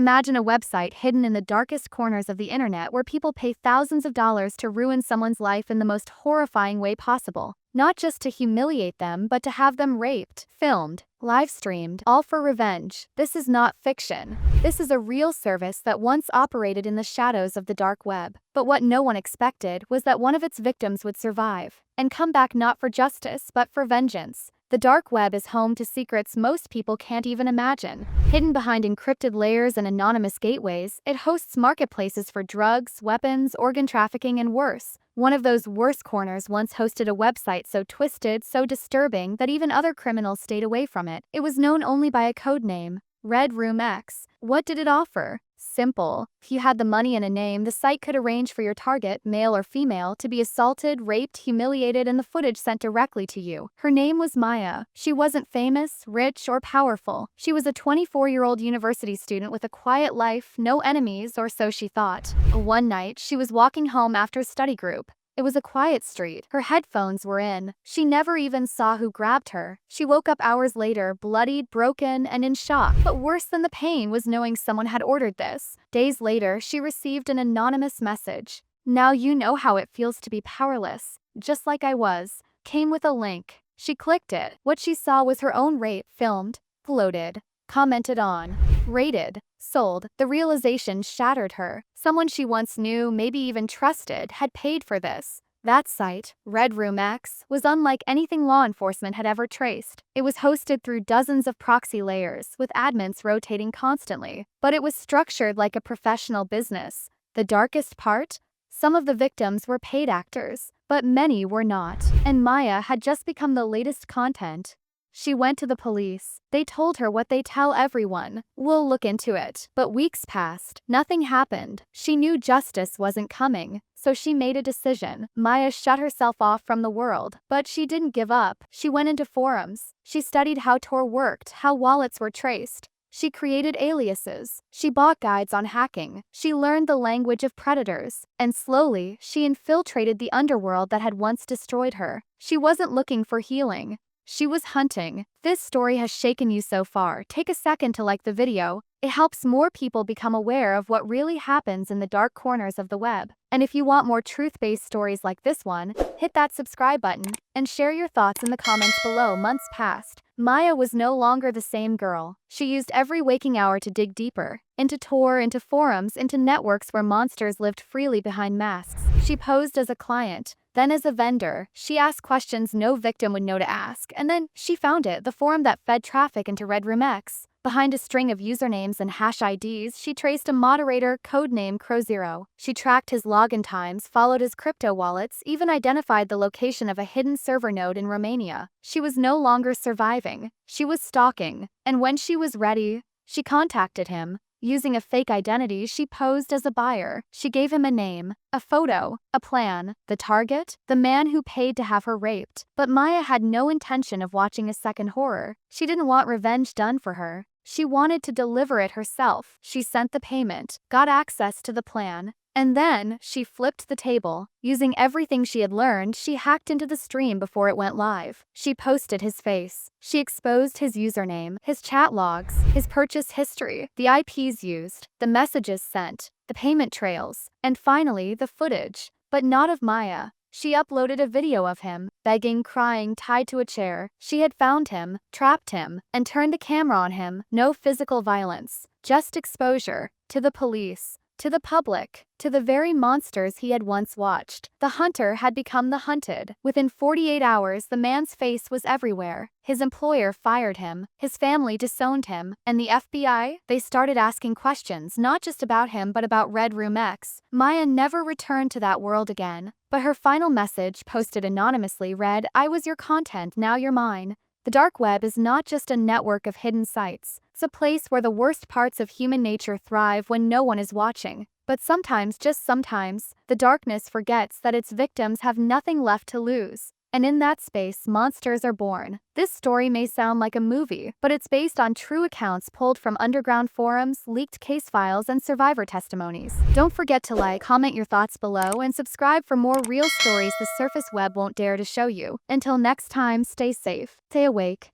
Imagine a website hidden in the darkest corners of the internet where people pay thousands of dollars to ruin someone's life in the most horrifying way possible. Not just to humiliate them, but to have them raped, filmed, live-streamed, all for revenge. This is not fiction. This is a real service that once operated in the shadows of the dark web. But what no one expected was that one of its victims would survive and come back not for justice, but for vengeance. The dark web is home to secrets most people can't even imagine. Hidden behind encrypted layers and anonymous gateways, it hosts marketplaces for drugs, weapons, organ trafficking, and worse. One of those worst corners once hosted a website so twisted, so disturbing, that even other criminals stayed away from it. It was known only by a code name, Red Room X. What did it offer? Simple. If you had the money and a name, the site could arrange for your target, male or female, to be assaulted, raped, humiliated, and the footage sent directly to you. Her name was Maya. She wasn't famous, rich, or powerful. She was a 24-year-old university student with a quiet life, no enemies, or so she thought. One night, she was walking home after study group. It was a quiet street. Her headphones were in. She never even saw who grabbed her. She woke up hours later, bloodied, broken, and in shock. But worse than the pain was knowing someone had ordered this. Days later, she received an anonymous message. "Now you know how it feels to be powerless, just like I was." Came with a link. She clicked it. What she saw was her own rape, filmed, uploaded, commented on, rated, sold. The realization shattered her. Someone she once knew, maybe even trusted, had paid for this. That site, Red Room X, was unlike anything law enforcement had ever traced. It was hosted through dozens of proxy layers, with admins rotating constantly. But it was structured like a professional business. The darkest part? Some of the victims were paid actors, but many were not. And Maya had just become the latest content. She went to the police. They told her what they tell everyone. "We'll look into it." But weeks passed. Nothing happened. She knew justice wasn't coming, so she made a decision. Maya shut herself off from the world. But she didn't give up. She went into forums. She studied how Tor worked, how wallets were traced. She created aliases. She bought guides on hacking. She learned the language of predators. And slowly, she infiltrated the underworld that had once destroyed her. She wasn't looking for healing. She was hunting. This story has shaken you so far. Take a second to like the video. It helps more people become aware of what really happens in the dark corners of the web. And if you want more truth-based stories like this one, hit that subscribe button and share your thoughts in the comments below. Months passed. Maya was no longer the same girl. She used every waking hour to dig deeper. Into Tor, into forums, into networks where monsters lived freely behind masks. She posed as a client, then as a vendor. She asked questions no victim would know to ask, and then she found it, the forum that fed traffic into Red Room X. Behind a string of usernames and hash IDs, she traced a moderator, codename Crow0. She tracked his login times, followed his crypto wallets, even identified the location of a hidden server node in Romania. She was no longer surviving. She was stalking. And when she was ready, she contacted him. Using a fake identity, she posed as a buyer. She gave him a name, a photo, a plan. The target? The man who paid to have her raped. But Maya had no intention of watching a second horror. She didn't want revenge done for her. She wanted to deliver it herself. She sent the payment, got access to the plan, and then she flipped the table. Using everything she had learned, she hacked into the stream before it went live. She posted his face. She exposed his username, his chat logs, his purchase history, the IPs used, the messages sent, the payment trails, and finally the footage. But not of Maya. She uploaded a video of him, begging, crying, tied to a chair. She had found him, trapped him, and turned the camera on him. No physical violence, just exposure. To the police, to the public, to the very monsters he had once watched. The hunter had become the hunted. Within 48 hours, the man's face was everywhere. His employer fired him. His family disowned him. And the FBI? They started asking questions, not just about him, but about Red Room X. Maya never returned to that world again. But her final message, posted anonymously, read, "I was your content, now you're mine." The dark web is not just a network of hidden sites. It's a place where the worst parts of human nature thrive when no one is watching. But sometimes, just sometimes, the darkness forgets that its victims have nothing left to lose. And in that space, monsters are born. This story may sound like a movie, but it's based on true accounts pulled from underground forums, leaked case files, and survivor testimonies. Don't forget to like, comment your thoughts below, and subscribe for more real stories the surface web won't dare to show you. Until next time, stay safe, stay awake,